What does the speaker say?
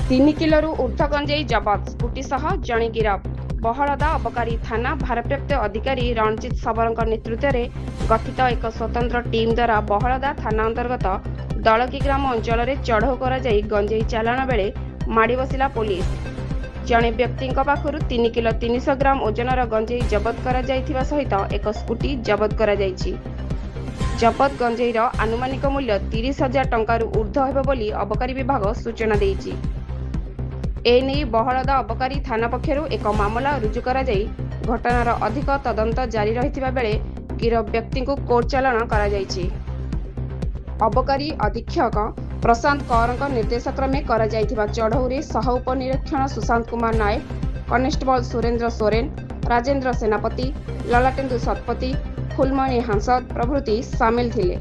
3 କିଲୋରୁ ଊର୍ଦ୍ଧ୍ୱ ଗଞ୍ଜେଇ ଜବତ, ସ୍କୁଟି ସହ ଜଣେ ଗିରଫ। ବହଳଦା ଅବକାରୀ ଥାନା ଭାରପ୍ରାପ୍ତ ଅଧିକାରୀ ରଣଜିତ ଶବରଙ୍କ ନେତୃତ୍ୱରେ ଗଠିତ ଏକ ସ୍ୱତନ୍ତ୍ର ଟିମ୍ ଦ୍ୱାରା ବହଳଦା ଥାନା ଅନ୍ତର୍ଗତ ଦଳକି ଗ୍ରାମ ଅଞ୍ଚଳରେ ଚଢ଼ଉ କରାଯାଇ ଗଞ୍ଜେଇ ଚାଲାଣ ବେଳେ ମାଡ଼ି ବସିଲା ପୋଲିସ। ଜଣେ ବ୍ୟକ୍ତିଙ୍କ ପାଖରୁ 3 କିଲୋ 300 ଗ୍ରାମ ଓଜନର ଗଞ୍ଜେଇ ଜବତ କରାଯାଇଥିବା ସହିତ ଏକ ସ୍କୁଟି ଜବତ କରାଯାଇଛି। ଜବତ ଗଞ୍ଜେଇର ଆନୁମାନିକ ମୂଲ୍ୟ 30,000 ଟଙ୍କାରୁ ଊର୍ଦ୍ଧ୍ୱ ହେବ ବୋଲି ଅବକାରୀ ବିଭାଗ ସୂଚନା ଦେଇଛି। ଏନେଇ ବହଳଦା ଅବକାରୀ ଥାନା ପକ୍ଷରୁ ଏକ ମାମଲା ରୁଜୁ କରାଯାଇ ଘଟଣାର ଅଧିକ ତଦନ୍ତ ଜାରି ରହିଥିବା ବେଳେ ଗିରଫ ବ୍ୟକ୍ତିଙ୍କୁ କୋର୍ଟ ଚାଲାଣ କରାଯାଇଛି। ଅବକାରୀ ଅଧୀକ୍ଷକ ପ୍ରଶାନ୍ତ କୌରଙ୍କ ନିର୍ଦ୍ଦେଶକ୍ରମେ କରାଯାଇଥିବା ଚଢ଼ଉରେ ସହ ଉପନିରୀକ୍ଷଣ ସୁଶାନ୍ତ କୁମାର ନାୟକ, କନେଷ୍ଟବଳ ସୁରେନ୍ଦ୍ର ସୋରେନ, ରାଜେନ୍ଦ୍ର ସେନାପତି, ଲଲାଟେନ୍ଦୁ ଶତପଥୀ, ଫୁଲମଣି ହାଂସଦ ପ୍ରଭୃତି ସାମିଲ ଥିଲେ।